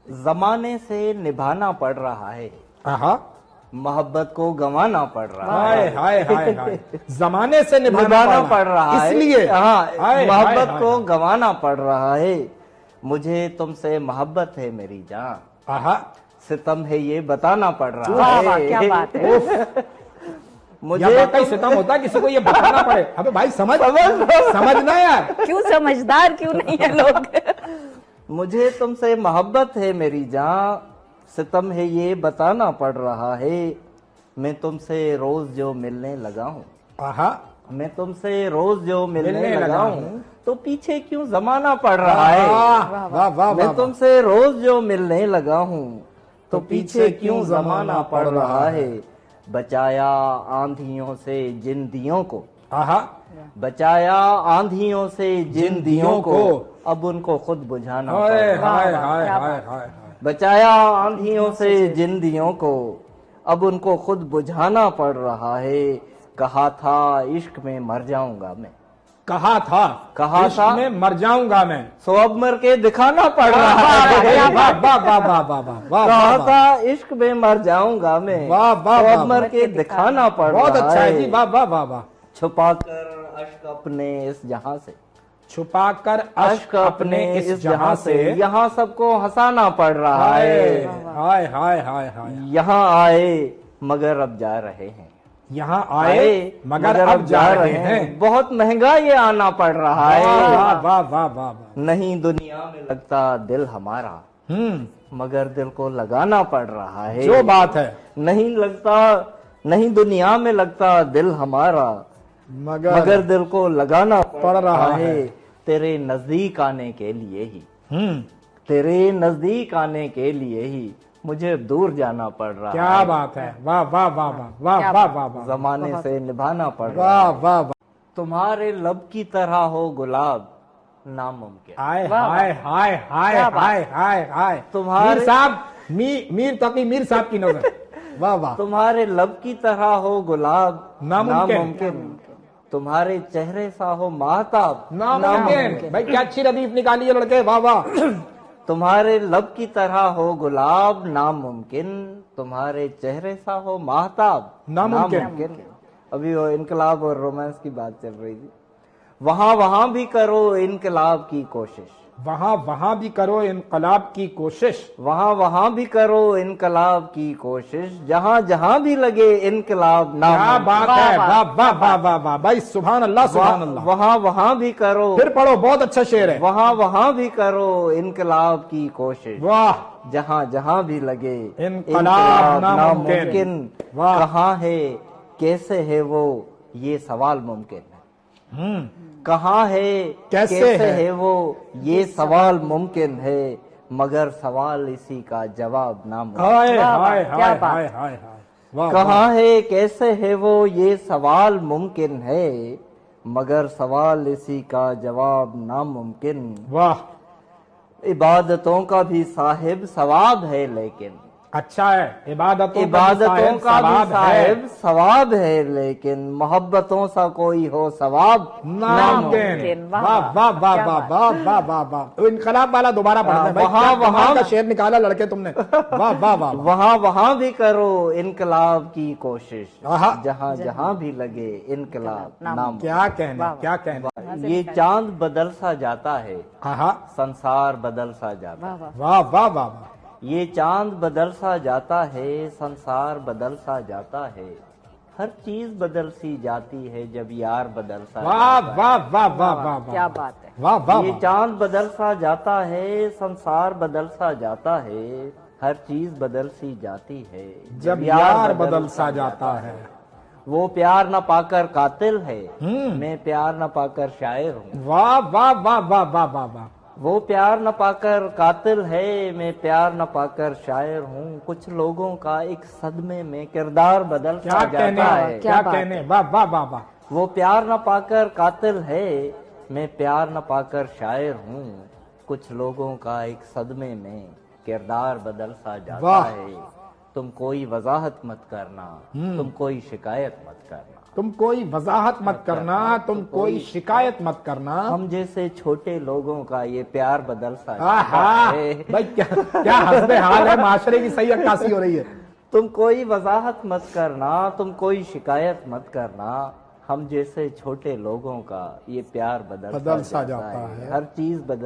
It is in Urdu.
زمانے سے نبھانا پڑ رہا ہے، آہا، محبت کو گنوانا پڑ رہا ہے، ہائے ہائے ہائے ہائے، زمانے سے نبھانا پڑ رہا ہے، اس لیے ہاں ہائے محبت ہائے کو ہائے، گنوانا پڑ رہا ہے، مجھے تم سے محبت ہے میری جان، آہا، ستم ہے یہ بتانا پڑ رہا واہ ہے، واہ کیا بات ہے. یا مجھے واقعی ستم ہوتا ہے کسی کو یہ بتانا پڑے. ابے بھائی سمجھنا یار. کیوں سمجھدار کیوں نہیں ہے لوگ. مجھے تم سے محبت ہے میری جان، ستم ہے یہ بتانا پڑ رہا ہے، میں تم سے روز جو ملنے لگا ہوں، آہا، میں تم سے روز جو ملنے ملنے لگا لگا ہوں ہوں، تو پیچھے کیوں زمانہ پڑ رہا ہے، واہ واہ واہ میں واہ، تم سے روز جو ملنے لگا ہوں تو پیچھے کیوں زمانہ پڑ رہا ہے، بچایا آندھیوں سے جن دیوں کو، آہا، بچایا آندھیوں سے جن دیوں کو، اب ان کو خود بجھانا پڑ ہائے رہا ہے، ہائے ہائے ہائے ہائے، بچایا آندھیوں سے جن دیوں کو، اب ان کو خود بجھانا پڑ رہا ہے، کہا تھا عشق میں مر جاؤں گا میں، کہا تھا عشق میں مر جاؤں گا میں، سو اب مر کے دکھانا پڑ رہا ہے، واہ واہ واہ واہ واہ واہ واہ، کہا تھا عشق میں مر جاؤں گا میں، واہ واہ سو اب واہ، مر کے دکھانا پڑ بہت رہا اچھا ہے ہے، جی، واہ واہ واہ واہ، چھپا کر اشک اپنے اس جہاں سے، چھپا کر اشک اپنے اس جہاں سے، یہاں سب کو ہنسانا پڑ رہا ہائے ہے، ہائے ہائے ہائے ہائے، یہاں آئے مگر اب جا رہے ہیں، یہاں آئے مگر اب جا رہے ہیں، بہت مہنگا یہ آنا پڑ رہا ہے، واہ واہ واہ واہ، نہیں دنیا میں لگتا دل ہمارا، مگر دل کو لگانا پڑ رہا ہے، جو بات ہے، نہیں دنیا میں لگتا دل ہمارا، مگر دل کو لگانا پڑ رہا ہے، تیرے نزدیک آنے کے لیے ہی، تیرے نزدیک آنے کے لیے ہی مجھے دور جانا پڑ رہا ہے، کیا بات ہے، واہ واہ واہ واہ واہ واہ واہ، زمانے سے نبھانا پڑ رہا واہ ہے، واہ واہ، تمہارے لب کی طرح ہو گلاب ناممکن، ہائے ہائے ہائے ہائے ہائے ہائے ہائے، تمہارے میر صاحب، میر تقی میر صاحب کی نظر، واہ واہ، تمہارے لب کی طرح ہو گلاب ناممکن، ناممکن، تمہارے چہرے سا ہو ماہتاب ناممکن، بھائی کیا اچھی ردیف نکالی ہے لڑکے، واہ واہ، تمہارے لب کی طرح ہو گلاب ناممکن، تمہارے چہرے سا ہو ماہتاب ناممکن، ابھی وہ انقلاب اور رومانس کی بات چل رہی تھی، وہاں بھی کرو انقلاب کی کوشش، وہاں بھی کرو انقلاب کی کوشش، وہاں بھی کرو انقلاب کی کوشش، جہاں بھی لگے انقلاب کیا ناممکن، بات ہے، واہ واہ واہ واہ واہ، بھائی سبحان اللہ سبحان اللہ، وہاں بھی کرو، پھر پڑھو، بہت اچھا شعر ہے، وہاں بھی کرو انقلاب کی کوشش، واہ، جہاں بھی لگے انقلاب ناممکن، واہ، کہاں ہے کیسے ہے وہ یہ سوال ممکن ہے، کہاں ہے کیسے ہے وہ یہ سوال ممکن ہے، مگر سوال اسی کا جواب ناممکن، ہائے ہائے ہائے ہائے ہائے، واہ، کہاں ہے کیسے ہے وہ یہ سوال ممکن ہے، مگر سوال اسی کا جواب ناممکن، واہ، عبادتوں کا بھی صاحب ثواب ہے لیکن، اچھا ہے، عبادتوں کا عبادتوں کا بھی ثواب ہے، صاحب ثواب ہے لیکن، محبتوں سا کوئی ہو ثواب ناممکن، واہ واہ واہ واہ واہ واہ واہ واہ، انقلاب والا دوبارہ پڑھنا ہے بھائی، کیا کمال کا شعر نکالا لڑکے تم نے، واہ واہ واہ، وہاں بھی کرو انقلاب کی کوشش، آہا، جہاں بھی لگے انقلاب نام، کیا کہنے، کیا کہنے، یہ چاند بدل سا جاتا ہے، آہا، سنسار بدل سا جاتا ہے، واہ واہ واہ، یہ چاند بدل سا جاتا ہے، سنسار بدل سا جاتا ہے، ہر چیز بدل سی جاتی ہے جب یار بدل سا واہ جاتا ہے، واہ واہ واہ واہ، کیا بات ہے، واہ واہ، یہ چاند بدل سا جاتا ہے، سنسار بدل سا جاتا ہے، ہر چیز بدل سی جاتی ہے جب یار بدل سا جاتا ہے، وہ پیار نہ پا کر قاتل ہے، میں پیار نہ پا کر شاعر ہوں، واہ واہ واہ واہ واہ واہ واہ، وہ پیار نہ پا کر قاتل ہے، میں پیار نہ پا کر شاعر ہوں، کچھ لوگوں کا ایک صدمے میں کردار بدل سا جاتا ہے، کیا کہنے، واہ واہ واہ واہ، وہ پیار نہ پا کر قاتل ہے، میں پیار نہ پا کر شاعر ہوں، کچھ لوگوں کا ایک صدمے میں کردار بدل سا جاتا ہے، تم کوئی وضاحت مت کرنا، تم کوئی شکایت مت کرنا، تم کوئی وضاحت مت کرنا، تم کوئی شکایت مت کرنا. ہم جیسے چھوٹے لوگوں کا یہ پیار بدل سا بھائی کیا حسب حال ہے، معاشرے کی صحیح عکاسی ہو رہی ہے. تم کوئی وضاحت مت کرنا، تم کوئی شکایت مت کرنا، ہم جیسے چھوٹے لوگوں کا یہ پیار بدل سا جاتا ہے، ہر چیز بدل